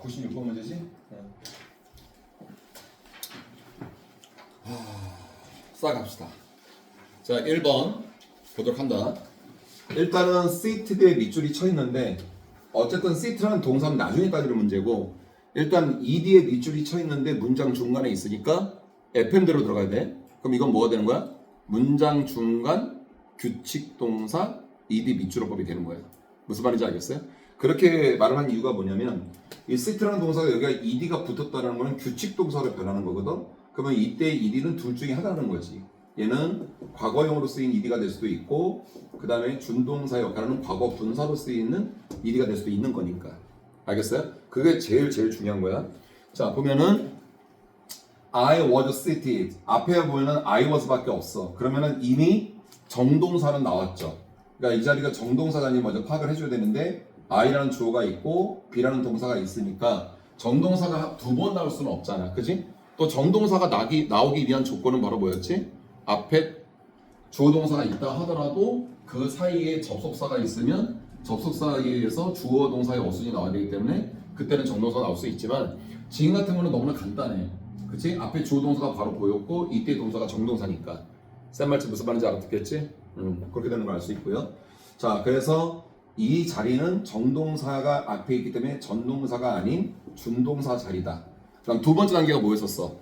96번 문제지? 시작합시다. 자, 1번 보도록 한다. 일단은 seated에 밑줄이 쳐 있는데 어쨌든 seat라는 동사는 나중에 따지는 문제고 일단 ed에 밑줄이 쳐 있는데 문장 중간에 있으니까 FM대로 들어가야 돼. 그럼 이건 뭐가 되는 거야? 문장 중간 규칙 동사 ed 밑줄어법이 되는 거예요. 무슨 말인지 알겠어요? 그렇게 말을 한 이유가 뭐냐면 이 seat라는 동사가 여기가 ed가 붙었다는 거는 규칙 동사로 변하는 거거든. 그러면 이때 ed는 둘 중에 하나라는 거지. 얘는 과거형으로 쓰인 ed가 될 수도 있고 그 다음에 준동사 역할하는 과거 분사로 쓰이는 ed가 될 수도 있는 거니까. 알겠어요? 그게 제일 중요한 거야. 자, 보면은 I was seated 앞에 보면은 I was 밖에 없어. 그러면은 이미 정동사는 나왔죠. 그러니까 이 자리가 정동사가 먼저 파악을 해줘야 되는데 I라는 주어가 있고 B라는 동사가 있으니까 정동사가 두 번 나올 수는 없잖아. 그지? 또 정동사가 나오기 위한 조건은 바로 뭐였지? 앞에 주어 동사가 있다 하더라도 그 사이에 접속사가 있으면 접속사에 의해서 주어 동사의 어순이 나와야 되기 때문에 그때는 정동사가 나올 수 있지만 지금 같은 거는 너무나 간단해. 그치? 앞에 주어 동사가 바로 보였고 이때 동사가 정동사니까 쌤 말씀 무슨 말인지 알아듣겠지? 그렇게 되는 걸 알 수 있고요. 자, 그래서 이 자리는 정동사가 앞에 있기 때문에 전동사가 아닌 준동사 자리다. 그다음 두 번째 단계가 뭐였었어?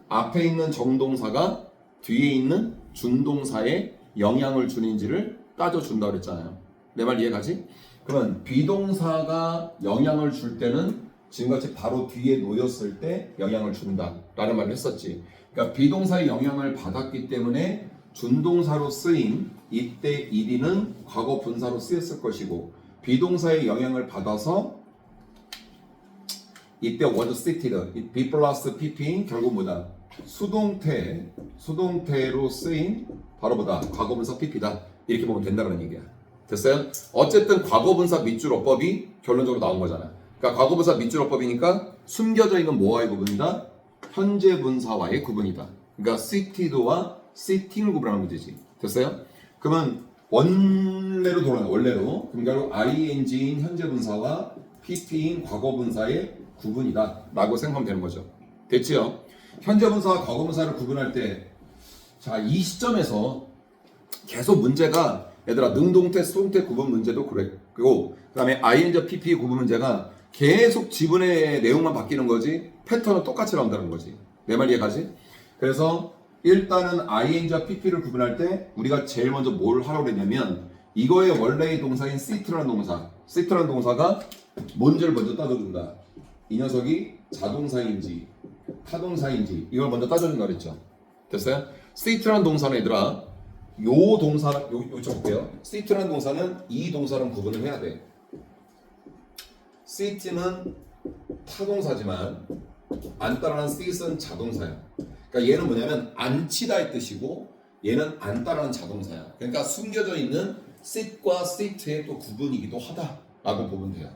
앞에 있는 정동사가 뒤에 있는 준동사에 영향을 주는지를 따져준다고 그랬잖아요. 내 말 이해가지? 그러면 비동사가 영향을 줄 때는 지금같이 바로 뒤에 놓였을 때 영향을 준다 라는 말을 했었지. 그러니까 비동사의 영향을 받았기 때문에 준동사로 쓰인 이때 ed는 과거 분사로 쓰였을 것이고 비동사의 영향을 받아서 이때 was seated be 플러스 pp인 결국 뭐다? 수동태로 쓰인 바로 뭐다? 과거분사 pp다 이렇게 보면 된다는 얘기야. 됐어요? 어쨌든 과거분사 밑줄어법이 결론적으로 나온 거잖아. 그러니까 과거분사 밑줄어법이니까 숨겨져 있는 뭐와의 구분이다? 현재 분사와의 구분이다. 그러니까 seated와 sitting을 구분하는 문제지. 됐어요? 그러면 원래로 돌아가. 원래로. 그럼 결국 ing인 현재 분사와 pp인 과거 분사의 구분이다 라고 생각하면 되는 거죠. 됐지요? 현재 분사와 과거 분사를 구분할 때 자, 이 시점에서 계속 문제가 얘들아 능동태, 수동태 구분 문제도 그랬고 그 다음에 ing, pp 구분 문제가 계속 지분의 내용만 바뀌는 거지 패턴은 똑같이 나온다는 거지. 내 말 이해가지? 그래서 일단은 ing와 pp를 구분할 때 우리가 제일 먼저 뭘 하라고 했냐면 이거의 원래의 동사인 sit라는 동사 sit라는 동사가 뭔지를 먼저 따져준다. 이 녀석이 자동사인지 타동사인지 이걸 먼저 따져준다 그랬죠. 됐어요? sit라는 동사는 얘들아 요 동사 요쪽 볼게요. sit라는 동사는 이 동사랑 구분을 해야 돼. sit는 타동사지만 앉다라는 sit은 자동사야. 그러니까 얘는 뭐냐면 앉히다의 뜻이고 얘는 앉다라는 자동사야. 그러니까 숨겨져 있는 sit과 sit의 또 구분이기도 하다라고 보면 돼요.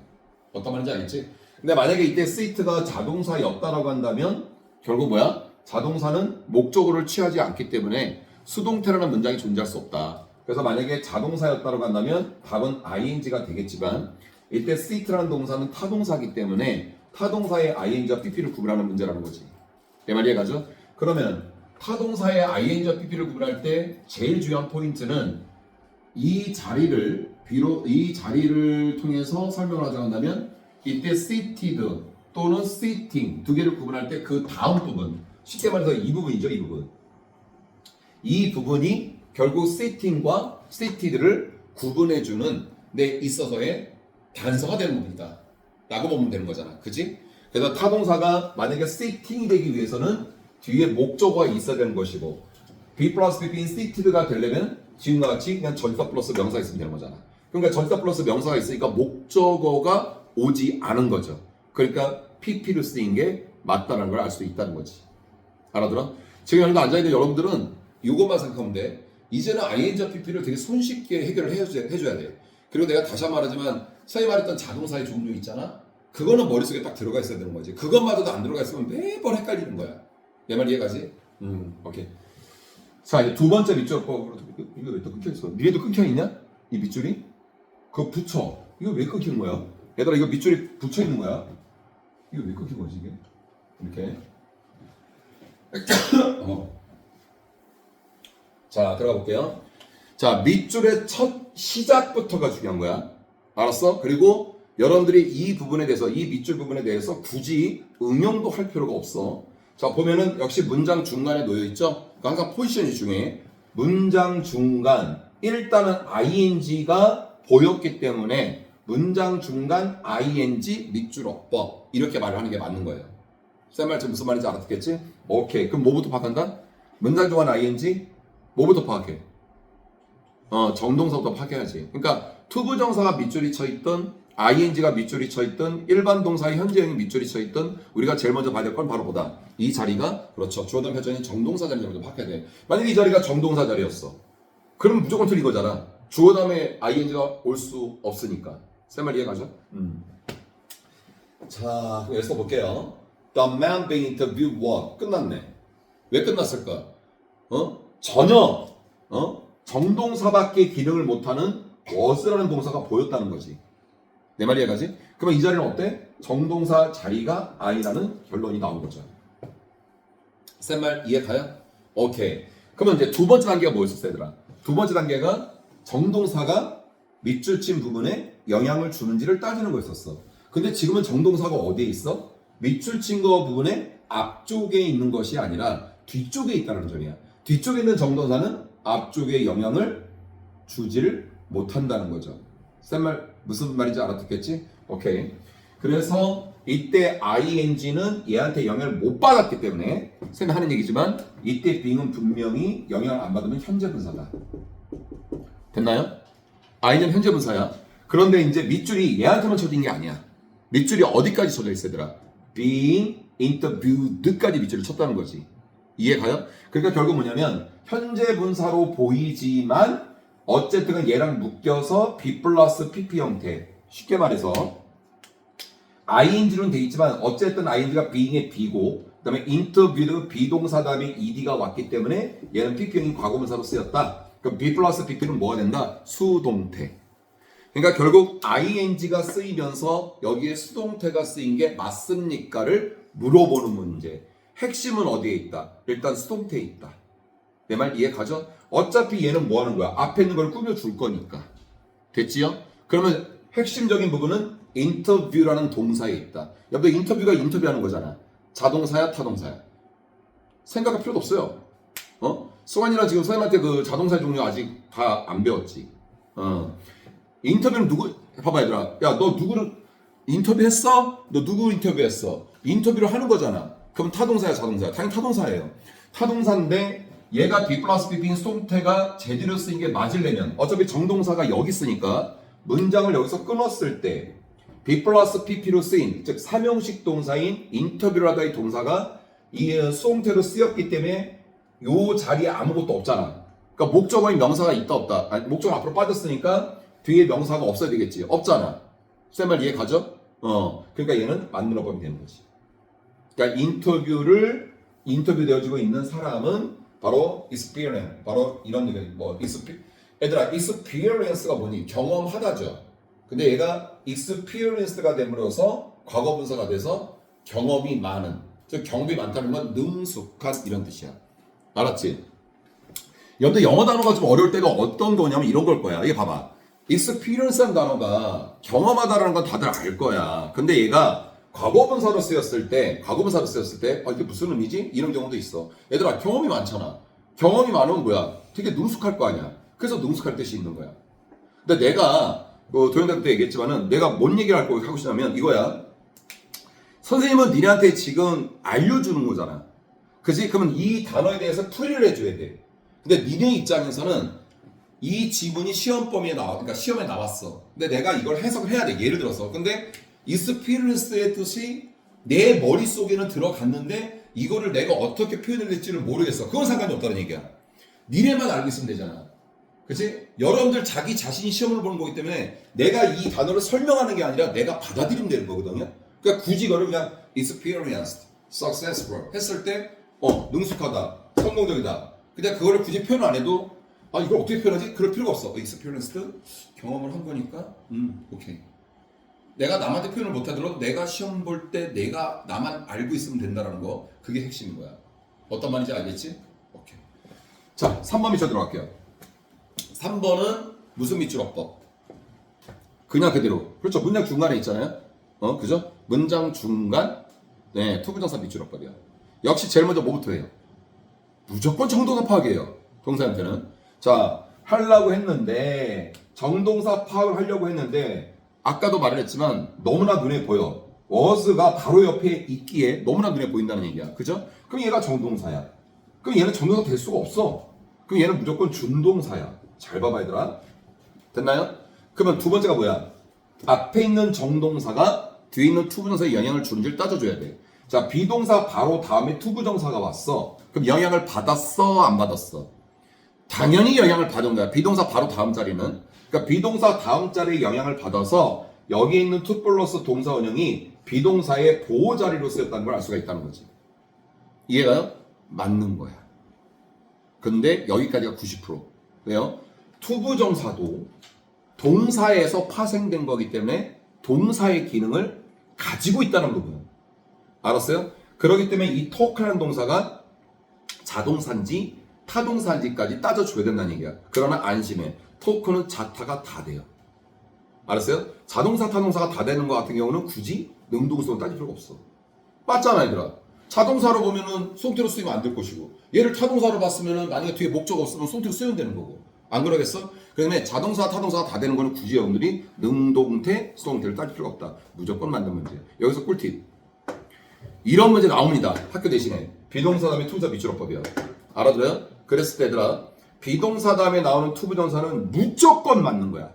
어떤 말인지 알겠지? 근데 만약에 이때 sit가 자동사였다라고 한다면 결국 뭐야? 자동사는 목적어를 취하지 않기 때문에 수동태라는 문장이 존재할 수 없다. 그래서 만약에 자동사였다라고 한다면 답은 ing가 되겠지만 이때 sit라는 동사는 타동사이기 때문에 타동사의 ing와 pp를 구분하는 문제라는 거지. 내 말 이해가죠? 그러면 타동사의 ing와 pp를 구분할 때 제일 중요한 포인트는 이 자리를 통해서 설명을 하자고 한다면 이때 seated 또는 sitting 두 개를 구분할 때 그 다음 부분 쉽게 말해서 이 부분이죠. 이 부분. 이 부분이 결국 sitting과 seated를 구분해주는 데 있어서의 단서가 되는 부분이다 라고 보면 되는 거잖아. 그치? 그래서 타동사가 만약에 sitting이 되기 위해서는 뒤에 목적어가 있어야 되는 것이고 be 플러스 pp인 seated가 되려면 지금과 같이 그냥 전사 플러스 명사가 있으면 되는 거잖아. 그러니까 전사 플러스 명사가 있으니까 목적어가 오지 않은 거죠. 그러니까 pp를 쓰인 게 맞다는 걸 알 수 있다는 거지. 알아들어? 지금 여기 앉아있는 여러분들은 이것만 생각하면 돼. 이제는 ing와 pp를 되게 손쉽게 해결을 해줘야 돼. 그리고 내가 다시 한번 말하지만 선생님이 말했던 자동사의 종류 있잖아. 그거는 머릿속에 딱 들어가 있어야 되는 거지. 그것마저도 안 들어가 있으면 매번 헷갈리는 거야. 내 말 이해가지? 오케이. 자, 이제 두 번째 밑줄법으로 이거 왜 또 끊겨있어? 니네도 끊겨있냐? 이 밑줄이? 그거 붙여. 이거 왜 끊기는 거야? 얘들아 이거 밑줄이 붙여있는 거야. 이거 왜 끊긴 거지 이게? 이렇게. 자, 들어가 볼게요. 자, 밑줄의 첫 시작부터가 중요한 거야. 알았어? 그리고 여러분들이 이 부분에 대해서, 이 밑줄 부분에 대해서 굳이 응용도 할 필요가 없어. 자, 보면은 역시 문장 중간에 놓여 있죠? 그러니까 항상 포지션이 중요해. 문장 중간, 일단은 ing가 보였기 때문에 문장 중간 ing 밑줄 어법 이렇게 말을 하는 게 맞는 거예요. 쌤 말 지금 무슨 말인지 알아듣겠지? 오케이. 그럼 뭐부터 파악한다? 문장 중간 ing 뭐부터 파악해? 정동사부터 파악해야지. 그러니까 투부정사가 밑줄이 쳐있던 ing가 밑줄이 쳐있던 일반 동사의 현재형이 밑줄이 쳐있던 우리가 제일 먼저 봐야 될 건 바로 보다. 이 자리가 그렇죠. 주어 다음 표현이 정동사 자리를 먼저 파악해야 돼. 만약에 이 자리가 정동사 자리였어. 그럼 무조건 틀린 거잖아. 주어 다음에 ing가 올 수 없으니까. 쌤 말 이해가죠? 자, 그럼 여기서 볼게요. The man being interviewed was 끝났네. 왜 끝났을까? 전혀 정동사밖에 기능을 못하는 was라는 동사가 보였다는 거지. 내 말이 이해가지? 그러면 이 자리는 어때? 정동사 자리가 아니라는 결론이 나온 거죠. 쌤 말 이해 가요? 오케이. 그러면 이제 두 번째 단계가 뭐였었어, 얘들아? 두 번째 단계가 정동사가 밑줄 친 부분에 영향을 주는지를 따지는 거였었어. 근데 지금은 정동사가 어디에 있어? 밑줄 친 거 부분에 앞쪽에 있는 것이 아니라 뒤쪽에 있다는 점이야. 뒤쪽에 있는 정동사는 앞쪽에 영향을 주지를 못한다는 거죠. 쌤 말 무슨 말인지 알아듣겠지? 오케이. 그래서 이때 ing는 얘한테 영향을 못 받았기 때문에 쌤이 하는 얘기지만 이때 being은 분명히 영향을 안 받으면 현재 분사다. 됐나요? ing는 현재 분사야. 그런데 이제 밑줄이 얘한테만 쳐진 게 아니야. 밑줄이 어디까지 쳐져 있어, 얘들아? being interviewed까지 밑줄을 쳤다는 거지. 이해가요? 그러니까 결국 뭐냐면 현재 분사로 보이지만 어쨌든 얘랑 묶여서 be 플러스 pp 형태. 쉽게 말해서 ing는 돼 있지만 어쨌든 ing가 being의 be고 그다음에 interviewed 비동사 다음에 ed가 왔기 때문에 얘는 pp형인 과거분사로 쓰였다. 그럼 be 플러스 pp는 뭐가 된다? 수동태. 그러니까 결국 ing가 쓰이면서 여기에 수동태가 쓰인 게 맞습니까를 물어보는 문제. 핵심은 어디에 있다? 일단 수동태에 있다. 내 말 이해 가죠? 어차피 얘는 뭐 하는 거야? 앞에 있는 걸 꾸며줄 거니까. 됐지요? 그러면 핵심적인 부분은 interview라는 동사에 있다. 여러분 인터뷰가 인터뷰하는 거잖아. 자동사야 타동사야? 생각할 필요도 없어요. 수환이랑 지금 선생님한테 그 자동사의 종류 아직 다 안 배웠지. 인터뷰는 누구? 봐봐 얘들아. 야 너 누구를 인터뷰했어? 너 누구 인터뷰했어? 인터뷰를 하는 거잖아. 그럼 타동사야 자동사야? 당연히 타동사예요. 타동사인데 얘가 be 플러스 pp인 수동태가 제대로 쓰인 게 맞으려면 어차피 정동사가 여기 쓰니까 문장을 여기서 끊었을 때 be 플러스 pp로 쓰인 즉 삼형식 동사인 인터뷰라다의 동사가 이 수동태로 쓰였기 때문에 요 자리에 아무것도 없잖아. 그러니까 목적어인 명사가 있다 없다. 아니, 목적어 앞으로 빠졌으니까 뒤에 명사가 없어야 되겠지. 없잖아. 쌤 말 이해 가죠? 그러니까 얘는 만들어버리면 되는 거지. 그러니까 인터뷰 되어지고 있는 사람은 바로 experience, 바로 이런 얘기 얘들아 experience가 뭐니? 경험하다죠. 근데 얘가 experienced가 됨으로써 과거 분사가 돼서 경험이 많은, 즉 경험이 많다는 건 능숙한 이런 뜻이야. 알았지? 여러분들 영어 단어가 좀 어려울 때가 어떤 거냐면 이런 걸 거야. 이게 봐봐. experience라는 단어가 경험하다라는 건 다들 알 거야. 근데 얘가 과거분사로 쓰였을 때 이게 무슨 의미지? 이런 경우도 있어. 얘들아 경험이 많잖아. 경험이 많으면 뭐야? 되게 능숙할 거 아니야. 그래서 능숙할 뜻이 있는 거야. 근데 내가 도현대 때 얘기했지만은 내가 뭔 얘기를 하고 싶냐면 이거야. 선생님은 니네한테 지금 알려주는 거잖아. 그치? 그러면 이 단어에 대해서 풀이를 해줘야 돼. 근데 니네 입장에서는 이 지문이 그러니까 시험에 나왔어. 근데 내가 이걸 해석을 해야 돼. 예를 들어서. 근데 experience의 뜻이 내 머릿속에는 들어갔는데 이거를 내가 어떻게 표현해야 될지를 모르겠어. 그건 상관이 없다는 얘기야. 니네만 알고 있으면 되잖아. 그치? 여러분들 자기 자신이 시험을 보는 거기 때문에 내가 이 단어를 설명하는 게 아니라 내가 받아들이면 되는 거거든요. 그러니까 굳이 이거를 그냥 experienced, successful 했을 때 능숙하다, 성공적이다. 그냥 그거를 굳이 표현 안 해도 이걸 어떻게 표현하지? 그럴 필요가 없어. experienced, 경험을 한 거니까 오케이. 내가 남한테 표현을 못하더라도 내가 시험 볼 때 내가 나만 알고 있으면 된다는 거 그게 핵심인 거야. 어떤 말인지 알겠지? 오케이. 자, 3번 밑으로 들어갈게요. 3번은 무슨 밑줄어법? 그냥 그대로. 그렇죠. 문장 중간에 있잖아요. 그죠? 문장 중간. 네, 투부정사 밑줄어법이야. 역시 제일 먼저 뭐부터 해요? 무조건 정동사 파악이에요. 동사한테는. 자, 하려고 했는데 정동사 파악을 하려고 했는데 아까도 말을 했지만 너무나 눈에 보여. was가 바로 옆에 있기에 너무나 눈에 보인다는 얘기야. 그죠? 그럼 얘가 정동사야. 그럼 얘는 정동사 될 수가 없어. 그럼 얘는 무조건 준동사야. 잘 봐봐 얘들아. 됐나요? 그러면 두 번째가 뭐야? 앞에 있는 정동사가 뒤에 있는 투부정사에 영향을 주는지를 따져줘야 돼. 자, 비동사 바로 다음에 투부정사가 왔어. 그럼 영향을 받았어? 안 받았어? 당연히 영향을 받은 거야. 비동사 바로 다음 자리는. 그러니까 비동사 다음 자리에 영향을 받아서 여기 있는 투 플러스 동사 원형이 비동사의 보호 자리로 쓰였다는 걸 알 수가 있다는 거지. 이해가요? 맞는 거야. 근데 여기까지가 90%. 왜요? 투부정사도 동사에서 파생된 거기 때문에 동사의 기능을 가지고 있다는 거고요. 알았어요? 그렇기 때문에 이 토크라는 동사가 자동사인지 타동사인지까지 따져줘야 된다는 얘기야. 그러나 안심해. 토크는 자타가 다 돼요. 알았어요? 자동사, 타동사가 다 되는 거 같은 경우는 굳이 능동성을 따질 필요가 없어. 맞잖아, 얘들아. 자동사로 보면은 송태로 쓰이면 안 될 것이고, 얘를 타동사로 봤으면은 만약에 뒤에 목적 없으면 송태로 쓰면 되는 거고. 안 그러겠어? 그러면 자동사, 타동사가 다 되는 거는 굳이 여러분들이 능동태, 송태를 따질 필요가 없다. 무조건 맞는 문제. 여기서 꿀팁. 이런 문제 나옵니다. 학교 대신에. 비동사 다음에 투부정사 밑줄어법이야. 알아들어요? 그랬을 때 얘들아, 비동사 다음에 나오는 투부정사는 무조건 맞는 거야.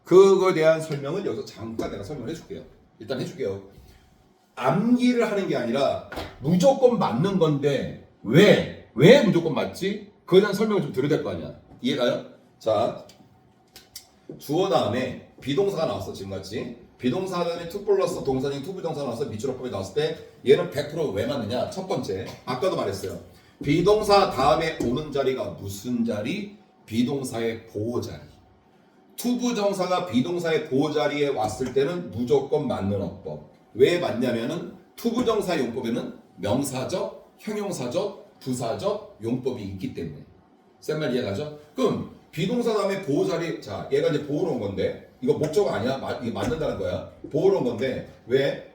그거에 대한 설명은 여기서 잠깐 내가 설명을 해줄게요. 일단 해줄게요. 암기를 하는 게 아니라 무조건 맞는 건데 왜 무조건 맞지? 그거에 대한 설명을 좀 드려야 될 거 아니야. 이해가요? 자, 주어 다음에 비동사가 나왔어. 지금같이 비동사 다음에 투 플러스 동사인 투부정사가 나와서 밑줄어법이 나왔을 때 얘는 100%왜 맞느냐? 첫 번째, 아까도 말했어요. 비동사 다음에 오는 자리가 무슨 자리? 비동사의 보호 자리. 투부정사가 비동사의 보호 자리에 왔을 때는 무조건 맞는 어법. 왜 맞냐면은 투부정사 용법에는 명사적, 형용사적, 부사적 용법이 있기 때문에. 센 말 이해가죠? 그럼 비동사 다음에 보호 자리, 자, 얘가 이제 보호로 온 건데 이거 목적 아니야? 이게 맞는다는 거야. 보호로 온 건데 왜?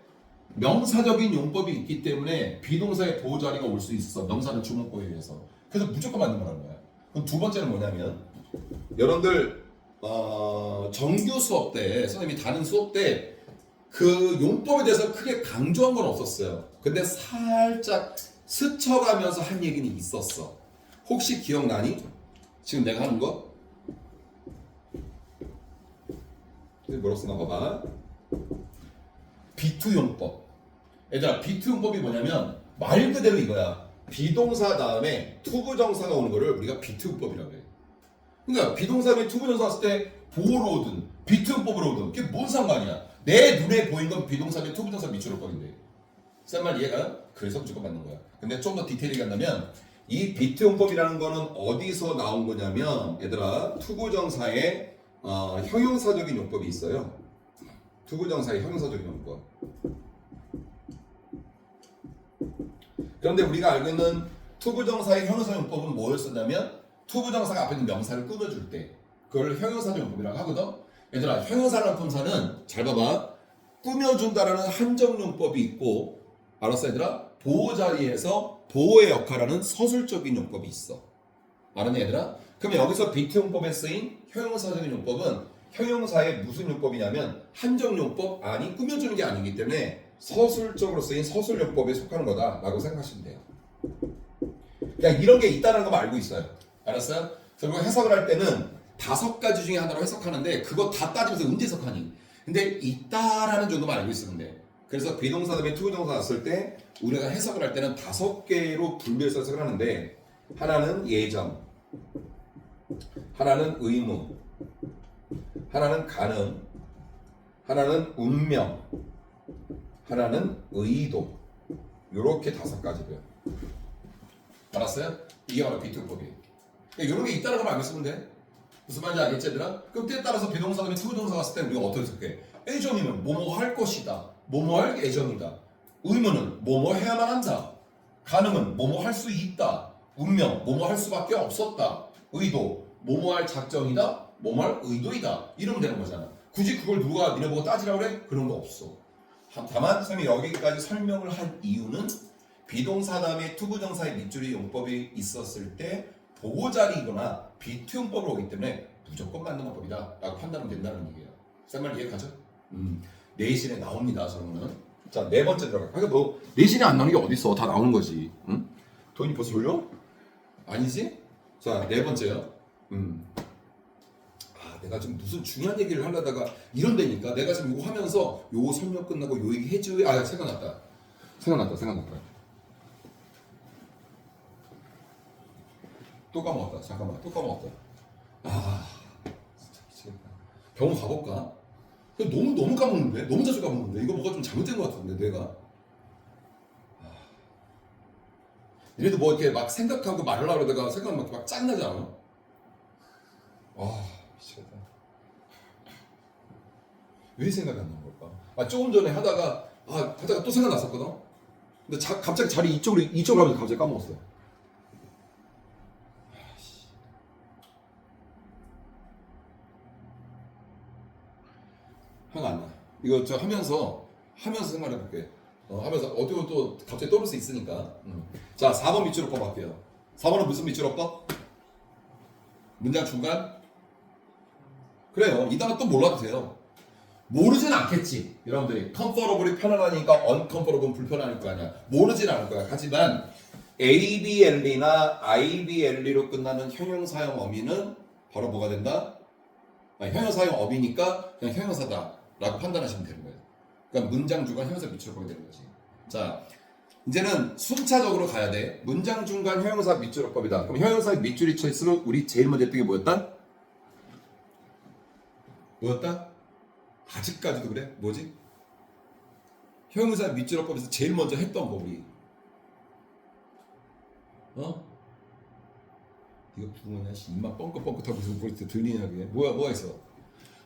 명사적인 용법이 있기 때문에 비동사의 보호 자리가 올 수 있어. 명사는 주목보에 의해서. 그래서 무조건 맞는 거라는 거야. 그럼 두 번째는 뭐냐면 여러분들 정규 수업 때 선생님이 다른 수업 때 그 용법에 대해서 크게 강조한 건 없었어요. 근데 살짝 스쳐가면서 한 얘기는 있었어. 혹시 기억나니? 지금 내가 하는 거? 뭐라고 쓰나 봐봐. B2 용법. 얘들아, B2 용법이 뭐냐면 말 그대로 이거야. 비동사 다음에 투부정사가 오는 거를 우리가 B2 용법이라고 해. 그러니까 비동사 다음에 투부정사 왔을 때 보호로 오든 B2 용법으로 오든 그게 뭔 상관이야. 내 눈에 보인 건 비동사 다음에 투부정사 밑줄어법인데. 센 말 이해가요? 그래서 무조건 맞는 거야. 근데 좀 더 디테일하게 한다면 이 B2 용법이라는 거는 어디서 나온 거냐면 얘들아, 투부정사의 형용사적인 용법이 있어요. 투부정사의 형용사적인 용법. 그런데 우리가 알고 있는 투부정사의 형용사 용법은 뭘 쓰냐면 투부정사가 앞에 있는 명사를 꾸며줄 때 그걸 형용사적 용법이라고 하거든. 얘들아, 형용사라는 품사는 잘 봐봐. 꾸며준다라는 한정용법이 있고, 알았어 얘들아? 보호 자리에서 보호의 역할하는 서술적인 용법이 있어. 알았냐 얘들아? 그러면 여기서 B2 용법에 쓰인 형용사적인 용법은 형용사의 무슨 용법이냐면 한정용법, 아니 꾸며주는 게 아니기 때문에 서술적으로 쓰인 서술용법에 속하는 거다라고 생각하시면 돼요. 그냥 이런 게 있다는 것만 알고 있어요. 알았어요? 그리고 해석을 할 때는 5가지 중에 하나로 해석하는데 그거 다 따지면서 언제 해석하니? 근데 있다라는 정도만 알고 있으면 돼. 그래서 비동사 다음에 투부정사 왔을 때 우리가 해석을 할 때는 5개로 분류해서 해석을 하는데 하나는 예정, 하나는 의무, 하나는 가능, 하나는 운명, 하나는 의도. 요렇게 5가지고요. 알았어요? 이게 바로 B2법이에요. 이런 게 있다는 걸 알고 있으면 돼. 무슨 말인지 알겠지 얘들아? 그럼 때에 따라서 비동사 다음에 투부정사 왔을 때 우리가 어떻게 해석해? 애정이면 뭐뭐 할 것이다. 뭐뭐 할 애정이다. 의무는 뭐뭐 해야만 한다. 가능은 뭐뭐 할 수 있다. 운명 뭐뭐 할 수밖에 없었다. 의도 뭐뭐 할 작정이다. 뭐뭐 할 의도이다. 이러면 되는 거잖아. 굳이 그걸 누가 니네 보고 따지라고 그래? 그런 거 없어. 다만 선생님이 여기까지 설명을 한 이유는 비동사 다음에 투부정사의 밑줄이 용법이 있었을 때 보고자리이거나 비투용법으로 오기 때문에 무조건 맞는 문법이다 라고 판단하면 된다는 얘기예요. 쌤말 이해가죠? 내신에 나옵니다. 저는. 자, 네 번째 들어가. 그러니까 뭐 내신에 안 나오는 게 어딨어. 다 나오는 거지. 응? 돈이 벌써 졸려? 아니지? 자, 네 번째요. 내가 지금 무슨 중요한 얘기를 하려다가 이런 데니까 내가 지금 이거 하면서 요거 설명 끝나고 요 얘기 해줘야 생각났다. 또 까먹었다. 잠깐만. 또 까먹었다. 진짜 미치겠다. 병원 가볼까? 너무 까먹는데? 너무 자주 까먹는데? 이거 뭐가 좀 잘못된 것 같은데 내가? 이래도 뭐 이렇게 막 생각하고 말하려고 그러다가 생각하면 막 짜증나지 않아? 미치겠다. 왜 생각이 안 나는 걸까? 조금 전에 하다가 또 생각났었거든? 근데 갑자기 자리 이쪽으로 가면서 갑자기 까먹었어요. 생각 안 나. 이거 저 하면서 생각해 볼게. 하면서 어디로 또 갑자기 떠오를 수 있으니까. 자, 4번 밑줄어법 할게요. 4번은 무슨 밑줄어법? 문장 중간? 그래요. 이 단어 또 몰라도 돼요. 모르진 않겠지. 여러분들이 comfortable이 편안하니까 uncomfortable은 불편할 거 아니야. 모르진 않을 거야. 하지만 ABLE나 IBLE로 끝나는 형용사형 어미는 바로 뭐가 된다? 형용사형 어미니까 그냥 형용사다 라고 판단하시면 되는 거예요. 그러니까 문장 중간 형용사 밑줄을 보게 되는 거지. 자, 이제는 순차적으로 가야 돼. 문장 중간 형용사 밑줄어법이다. 그럼 형용사에 밑줄이 쳐 있으면 우리 제일 먼저 했던 게 뭐였다? 아직까지도 그래? 뭐지? 형용사 밑줄어법에서 제일 먼저 했던 법이 이거 부모냐? 입만 뻥긋뻥긋하고 무슨 소리 들리냐 그게? 뭐가 있어?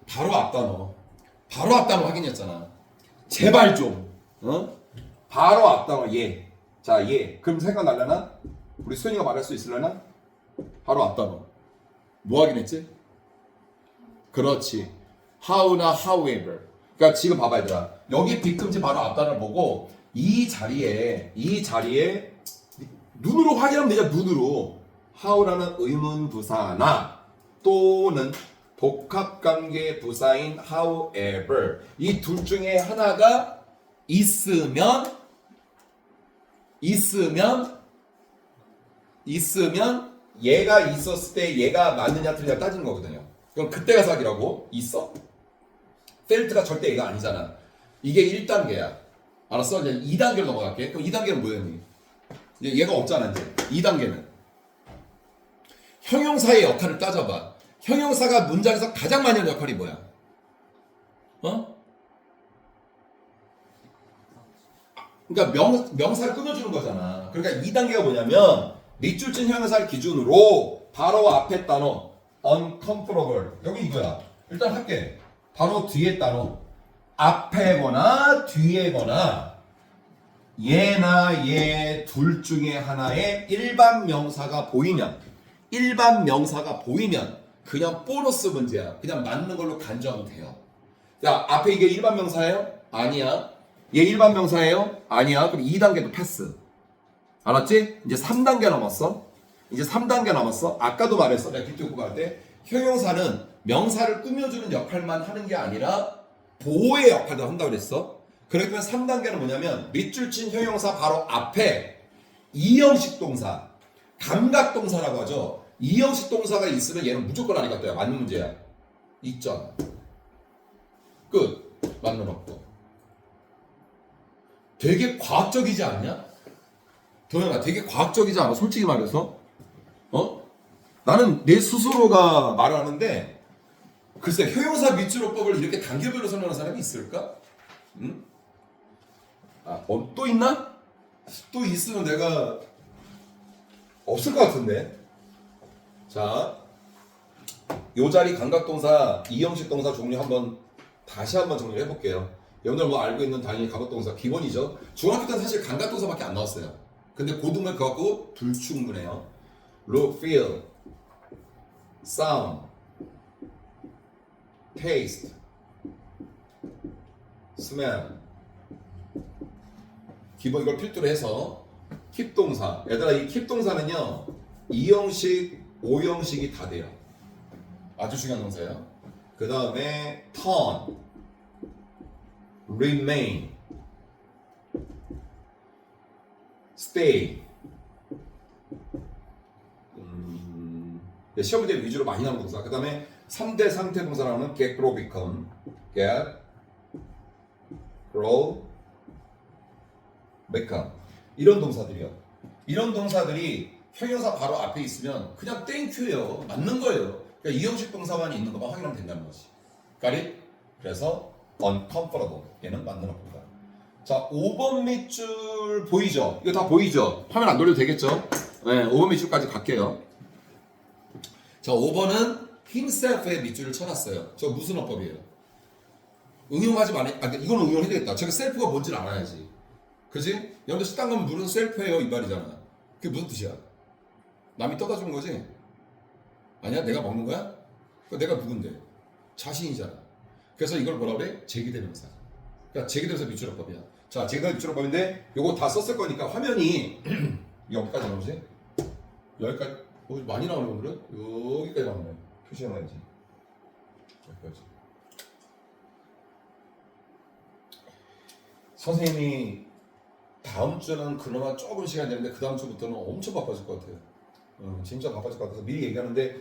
바로 앞단어 확인했잖아. 제발 좀 바로 앞단어 얘. 자, 얘. 그럼 생각날려나? 우리 수현이가 말할 수 있으려나? 바로 앞단어 뭐 확인했지? 그렇지. how나 however. 그러니까 지금 봐봐 얘들아. 여기 뒤꿈치 바로 앞단을 보고 이 자리에 눈으로 확인하면 되잖아. 눈으로. how라는 의문부사나 또는 복합관계 부사인 however 이 둘 중에 하나가 있으면 얘가 있었을 때 얘가 맞느냐 틀리냐 따지는 거거든요. 그럼 그때가 사기라고? 있어? 펠트가 절대 얘가 아니잖아. 이게 1단계야. 알았어? 이제 2단계로 넘어갈게. 그럼 2단계는 뭐였니? 이제 얘가 없잖아 이제. 2단계는 형용사의 역할을 따져봐. 형용사가 문장에서 가장 많이 하는 역할이 뭐야? 그러니까 명사를 끊어주는 거잖아. 그러니까 2단계가 뭐냐면 밑줄 친 형용사를 기준으로 바로 앞에 단어 uncomfortable 여기 이거야. 일단 할게. 바로 뒤에 단어 앞에거나 뒤에거나 얘나 얘 둘 중에 하나의 일반 명사가 보이면 그냥 보너스 문제야. 그냥 맞는 걸로 간주하면 돼요. 야, 앞에 이게 일반 명사예요? 아니야. 얘 일반 명사예요? 아니야. 그럼 2단계도 패스. 알았지? 이제 3단계 남았어. 아까도 말했어. 내가 뒷교구 할 때 형용사는 명사를 꾸며주는 역할만 하는 게 아니라 보호의 역할도 한다고 그랬어. 그렇기 때문에 3단계는 뭐냐면 밑줄 친 형용사 바로 앞에 이형식 동사, 감각동사라고 하죠. 이형식 동사가 있으면 얘는 무조건 아니가 떠요. 맞는 문제야. 있잖아. 끝. 맞는 없고. 되게 과학적이지 않냐? 도현아, 되게 과학적이지 않아? 솔직히 말해서. 나는 내 스스로가 말을 하는데 글쎄 형용사 밑줄어법을 이렇게 단계별로 설명하는 사람이 있을까? 응? 또 있나? 또 있으면 내가 없을 것 같은데. 자, 요 자리 감각동사 이형식 동사 종류 한번 다시 한번 정리를 해볼게요. 여러분들 뭐 알고 있는 당연히 가각동사 기본이죠. 중학교 때는 사실 감각동사밖에 안 나왔어요. 근데 고등부 그거 갖고 불충분해요. look, feel, sound, taste, smell. 기본 이걸 필두로 해서 keep 동사. 얘들아 이 keep 동사는요 2형식, 5형식이 다 돼요. 아주 중요한 동사예요. 그 다음에 turn, remain, stay. 시험 문제 위주로 많이 나오는 동사. 그 다음에 3대 상태 동사라는 get, grow, become. get, grow, become. 이런 동사들이요. 이런 동사들이 형용사 바로 앞에 있으면 그냥 땡큐예요. 맞는 거예요. 그러니까 이 형식 동사만 있는 것만 확인하면 된다는 거지. Got it? 그래서 uncomfortable. 얘는 맞는 겁니다. 자, 5번 밑줄 보이죠? 이거 다 보이죠? 화면 안 돌려도 되겠죠? 네, 5번 밑줄까지 갈게요. 자, 5번은 himself의 밑줄을 쳐놨어요. 저 무슨 어법이에요? 응용하지 말아. 이건 응용해야 되겠다. 제가 셀프가 뭔지를 알아야지. 그지? 여러분들 식당 가면 물은 셀프예요 이 말이잖아. 그게 무슨 뜻이야? 남이 떠다 준 거지? 아니야? 내가 먹는 거야? 내가 누군데? 자신이잖아. 그래서 이걸 뭐라 그래? 제기대명사. 그러니까 제기대명사 밑줄어법이야. 자, 제기대명사 밑줄어법인데 요거 다 썼을 거니까 화면이 여기까지 나오지? 여기까지. 많이 나오네 오늘은? 여기까지 나오네. 표시해놔야지. 여기까지. 선생님이 다음 주는 그나마 조금 시간이 되는데 그 다음 주부터는 엄청 바빠질 것 같아요. 진짜 바빠질 것 같아서 미리 얘기하는데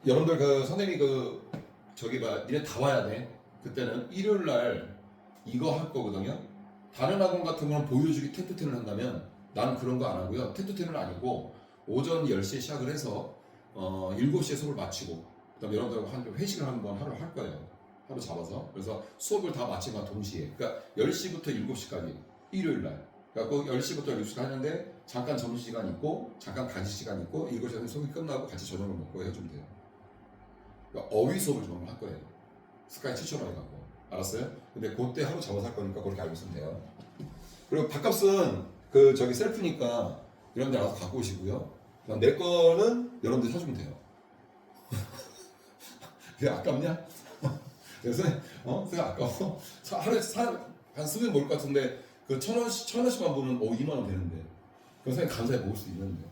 여러분들 그 선생님이 그 저기 니네 다 와야 돼. 그때는 일요일 날 이거 할 거거든요. 다른 학원 같은 거는 보여주기 텐트텐을 한다면 나는 그런 거 안 하고요. 텐트텐은 아니고 오전 10시에 시작을 해서 7시에 수업을 마치고 그다음에 여러분들하고 한 회식을 한번 하루 할 거예요. 하루 잡아서. 그래서 수업을 다 마치면 동시에. 그러니까 10시부터 7시까지 일요일 날. 그래갖고 10시부터 7시까지 하는데 잠깐 점심시간 있고 잠깐 간식 시간 있고 7시에 수업이 끝나고 같이 저녁을 먹고 해주면 돼요. 그러니까 어휘 수업을 좀 할 거예요. 스카이 7,000원 해갖고. 알았어요? 근데 그때 하루 잡아서 할 거니까 그렇게 알고 있으면 돼요. 그리고 밥값은 그 저기 셀프니까 여러분들 알아서 갖고 오시고요. 내 거는 여러분들 사주면 돼요. 그게 아깝냐? 그래서 그게 아까워. 하루에 한 수백 먹을 것 같은데 그 1,000원씩만 보면 2만 원 되는데. 그럼 선생님 감사히 먹을 수 있는데.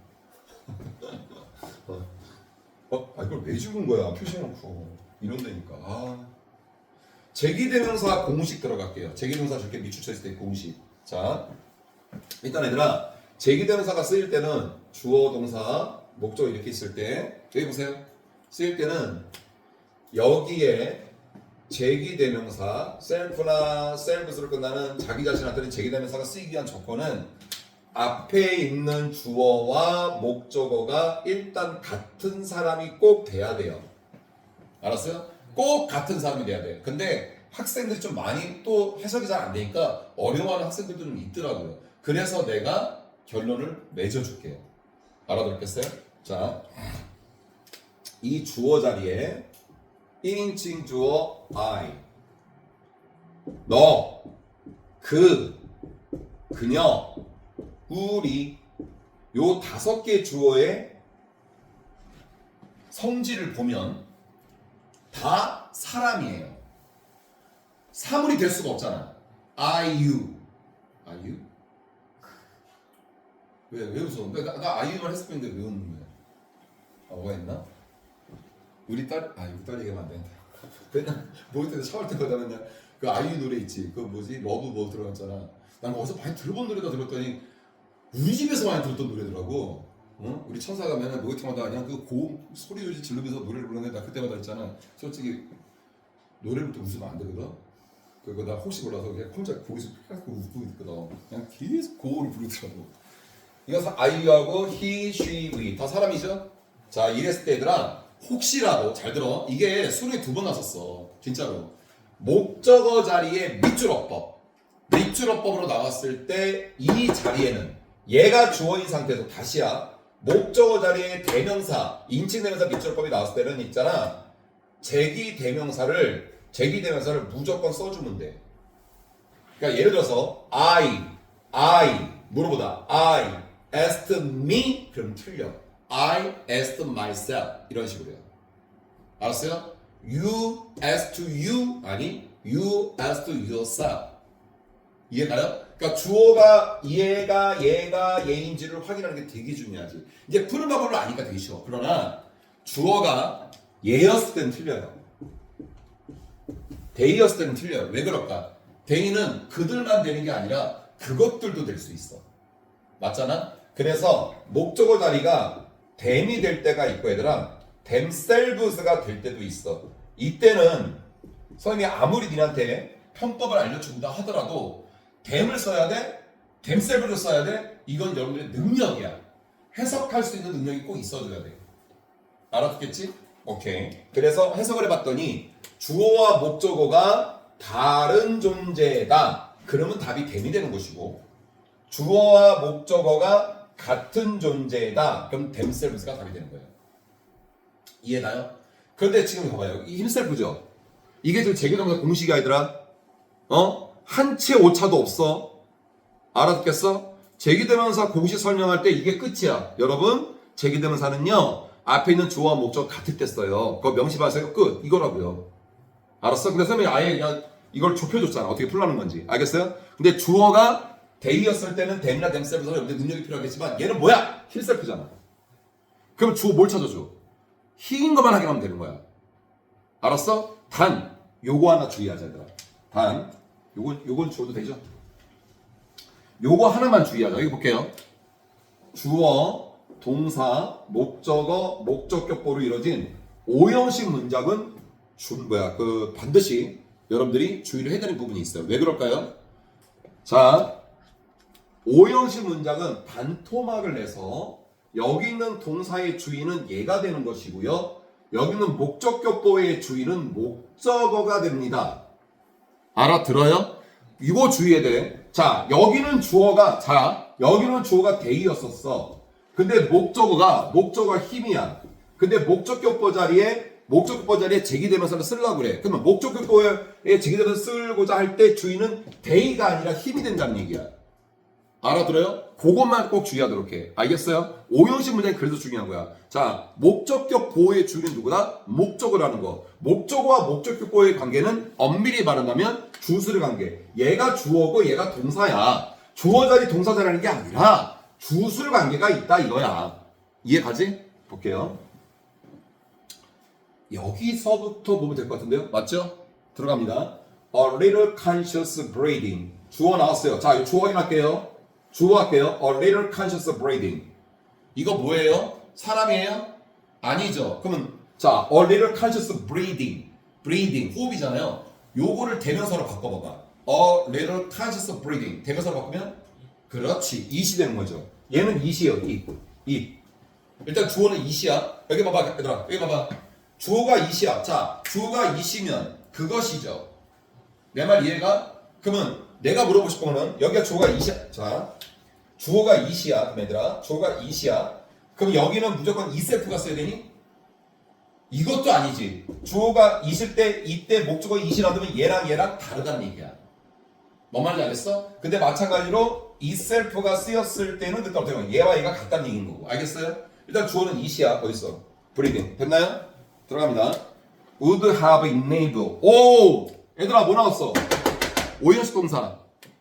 이걸 왜 죽은 거야? 표시해놓고 이런 데니까. 제기대명사 공식 들어갈게요. 제기대명사 저렇게 밑줄 쳐 있을 때 공식. 자, 일단 얘들아 제기대명사가 쓰일 때는 주어, 동사, 목적 이렇게 있을 때 여기 보세요. 쓰일 때는 여기에 제기대명사, self나 selves로 끝나는 자기 자신한테는 제기대명사가 쓰이기 위한 조건은 앞에 있는 주어와 목적어가 일단 같은 사람이 꼭 돼야 돼요. 알았어요? 꼭 같은 사람이 돼야 돼. 근데 학생들이 좀 많이 또 해석이 잘 안 되니까 어려워하는 학생들도 좀 있더라고요. 그래서 내가 결론을 맺어줄게요. 알아들었겠어요? 자, 이 주어 자리에 1인칭 주어 I, 너, 그, 그녀, 우리 요 5개 주어의 성질을 보면 다 사람이에요. 사물이 될 수가 없잖아. I, you. 왜 웃어? 나 아이유만 했을 뿐인데 왜 웃는 거야? 뭐가 있나? 우리 딸 얘기하면 안 되는데. 맨날 모일 때 샤워할 때마다 맨날 그 아이유 노래 있지. 그 뭐지? 러브 뭐 들어갔잖아. 난 어디서 많이 들어본 노래다 들었더니 우리 집에서 많이 들었던 노래더라고. 우리 천사가 맨날 목욕탕마다 그냥 그 고음 소리 지르면서 노래를 부르는데 나 그때마다 있잖아. 솔직히 노래를 또 웃으면 안 되거든. 그거 나 혹시 몰라서 그냥 혼자 거기서 계속 웃고 있거든. 그냥 계속 고음을 부르더라고. 이거 아이유하고 he, she, we 다 사람이죠? 자, 이랬을 때 얘들아 혹시라도 잘 들어. 이게 수능에 2번 나왔었어. 진짜로. 목적어 자리에 밑줄어법. 밑줄어법으로 나왔을 때 이 자리에는 얘가 주어인 상태에서 다시야. 목적어 자리에 대명사, 인칭 대명사 밑줄어법이 나왔을 때는 있잖아. 제기 대명사를 제기대명사를 무조건 써주면 돼. 그러니까 예를 들어서 I 물어보다 I asked me 그럼 틀려. I asked myself 이런 식으로 해요. 알았어요? You asked to you 아니 you asked yourself. 이해가요? 그러니까 주어가 얘가 얘인지를 확인하는 게 되게 중요하지. 이제 푸는 방법을 아니까 되게 쉬워. 그러나 주어가 얘였을 때는 틀려요. 데이였을 때는 틀려요. 왜 그럴까? 데이는 그들만 되는 게 아니라 그것들도 될 수 있어. 맞잖아? 그래서 목적어 자리가 them이 될 때가 있고 얘들아 themselves가 될 때도 있어. 이때는 선생님이 아무리 니한테 편법을 알려준다 하더라도 them을 써야 돼? themselves를 써야 돼? 이건 여러분들의 능력이야. 해석할 수 있는 능력이 꼭 있어줘야 돼. 알아듣겠지? 오케이. 그래서 해석을 해봤더니 주어와 목적어가 다른 존재다. 그러면 답이 them이 되는 것이고 주어와 목적어가 같은 존재다. 그럼 themselves가 답이 되는 거예요. 이해가요? 그런데 지금 봐봐요. 이 himself죠. 이게 지금 제기동사 공식이 아니더라. 한 채 오차도 없어. 알아듣겠어? 제기대명사 공식 설명할 때 이게 끝이야. 여러분, 제기대명사는요 앞에 있는 주어와 목적 같을 때 써요. 그거 명시하세요. 끝. 이거라고요. 알았어? 근데 선생님이 아예 그냥 이걸 좁혀줬잖아. 어떻게 풀라는 건지. 알겠어요? 근데 주어가 they였을 때는 them이나 themselves가 여러분들 능력이 필요하겠지만 얘는 뭐야? himself잖아. 그럼 주어 뭘 찾아줘? he인 것만 하게 하면 되는 거야. 알았어? 단 요거 하나 주의하자 얘들아. 단 요건 주어도 되죠? 요거 하나만 주의하자. 여기 볼게요. 주어, 동사, 목적어, 목적격보로 이루어진 5형식 문장은 반드시 여러분들이 주의를 해야 되는 부분이 있어요. 왜 그럴까요? 자, 5형식 문장은 반토막을 내서 여기 있는 동사의 주의는 얘가 되는 것이고요. 여기 있는 목적격보의 주의는 목적어가 됩니다. 알아들어요? 이거 주의해야 돼. 자, 여기는 주어가 they였었어. 근데 목적어가 힘이야. 근데 목적격보 자리에 제기대명사를 쓰려고 그래. 그러면 목적격보에 제기대명사 쓰고자 할 때 주의는 they가 아니라 힘이 된다는 얘기야. 알아들어요? 그것만 꼭 주의하도록 해. 알겠어요? 5형식 문장이 그래서 중요한 거야. 자, 목적격 보호의 주의는 누구다? 목적어라는 거. 목적어와 목적격 보호의 관계는 엄밀히 말한다면 주수의 관계. 얘가 주어고 얘가 동사야. 주어 자리 동사 자리라는 게 아니라 주수의 관계가 있다 이거야. 이해가지? 볼게요. 여기서부터 보면 될 것 같은데요? 맞죠? 들어갑니다. A little conscious breathing. 주어 나왔어요. 자, 이 주어 확인할게요. 주어 할게요. A little conscious breathing. 이거 뭐예요? 사람이에요? 아니죠. 그러면 자, a little conscious breathing. breathing 호흡이잖아요. 요거를 대명사로 바꿔봐봐. A little conscious breathing. 대명사로 바꾸면 그렇지. it이 되는 거죠. 얘는 it이에요. it. 일단 주어는 it이야. 여기 봐봐. 얘들아. 여기 봐봐. 주어가 it이야. 자, 주어가 it이면 그것이죠. 내 말 이해가? 그러면 내가 물어보고 싶은 거는 여기가 주어가 it이야. 자, 주어가 it이야. 얘들아. 주어가 it이야. 그럼 여기는 무조건 itself가 써야 되니? 이것도 아니지. 주어가 it일 때 이때 목적어 it이라 하면 얘랑 다르다는 얘기야. 뭔 말인지 알겠어? 근데 마찬가지로 itself가 쓰였을 때는 그때 어떻게 보면 얘와 얘가 같다는 얘기인 거고. 알겠어요? 일단 주어는 it이야. 어딨어? breathing. 됐나요? 들어갑니다. would have enabled. 오! 얘들아 뭐 나왔어? 5형식 동사.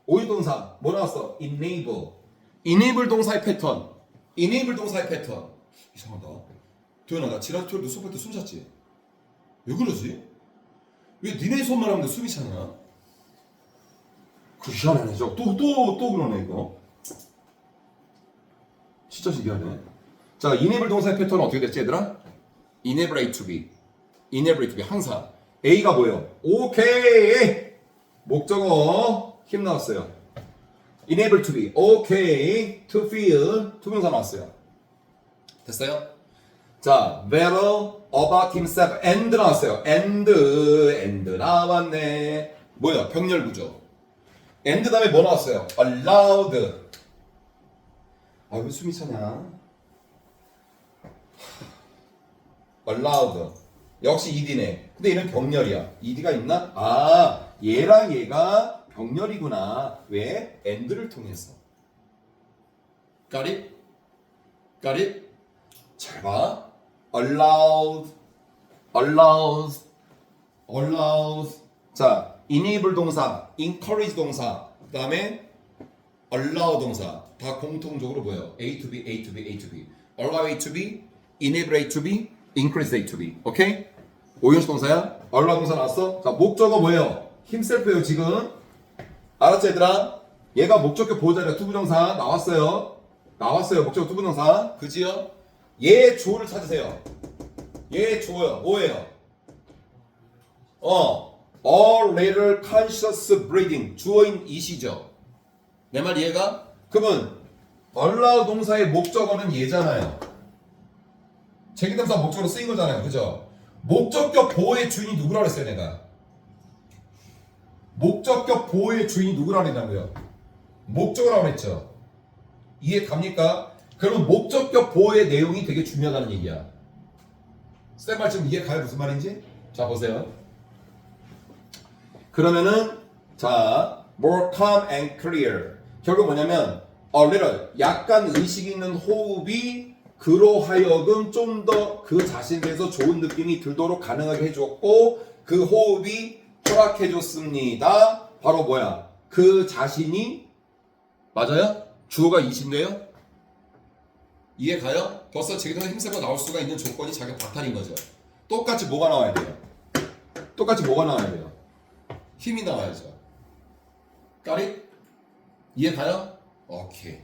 5인 동사. 뭐 나왔어? enable. enable 동사의 패턴. enable 동사의 패턴. 이상하다. 도현아 나 지난 토요일 너 수업할 때 숨 찼지? 왜 그러지? 왜 니네 수업만 하는데 숨이 차냐? 그 희한하네 저. 또 그러네 이거. 진짜 신기하네. 자, enable 동사의 패턴은 어떻게 됐지 얘들아? enable A to B. enable A to B 항상. A가 뭐예요? 오케이. 목적어 힘 나왔어요. enable to be. 오케이. to feel. 투명사 나왔어요. 됐어요? 자, better about himself and 나왔어요. and 나왔네. 뭐야? 병렬 구조. and 다음에 뭐 나왔어요? allowed. 아, 왜 숨이 차냐? allowed. 역시 ED네. 근데 얘는 병렬이야. ED가 있나? 아, 얘랑 얘가 병렬이구나. 왜? AND를 통해서. Got it? Got it? 잘 봐. allowed, allowed, allowed. 자, enable 동사, encourage 동사, 그 다음에 allow 동사. 다 공통적으로 뭐예요? A to B, A to B, A to B. allow A to B, enable A to B, increase A to B. 오케이? 오형식 동사야? allow 동사 나왔어? 자, 목적어 뭐예요? himself예요 지금. 알았지 얘들아? 얘가 목적격 보호자리야. 투부정사 나왔어요. 나왔어요. 목적어 투부정사. 그지요? 얘 주어를 찾으세요. 얘 주어요. 뭐예요? a little conscious breathing. 주어인 이시죠. 내 말 이해가? 그러면 allow 동사의 목적어는 얘잖아요. 제기동사 목적으로 쓰인 거잖아요. 그죠? 목적격 보호의 주인이 누구라 그랬어요 내가? 목적격 보호의 주인이 누구라 그랬냐고요? 목적어라고 그랬죠. 이해 갑니까? 그러면 목적격 보호의 내용이 되게 중요하다는 얘기야. 쌤 말 지금 이해 가요? 무슨 말인지? 자 보세요. 그러면은 자 more calm and clear. 결국 뭐냐면 a little 약간 의식 있는 호흡이 그로 하여금 좀 더 그 자신에 대해서 좋은 느낌이 들도록 가능하게 해줬고 그 호흡이 허락해줬습니다. 바로 뭐야? 그 자신이 맞아요? 주어가 이신데요? 이해 가요? 벌써 제기동사 힘쓰고 나올 수가 있는 조건이 자격 박탈인 거죠. 똑같이 뭐가 나와야 돼요? 똑같이 뭐가 나와야 돼요? 힘이 나와야죠. 까리? 이해 가요? 오케이.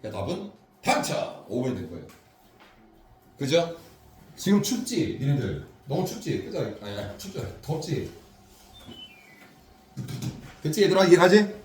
그러니까 답은 당첨! 5번 될 거예요. 그죠? 지금 춥지? 니네들 너무 춥지? 그죠? 아니 춥죠? 덥지? 그치 얘들아 이해가지?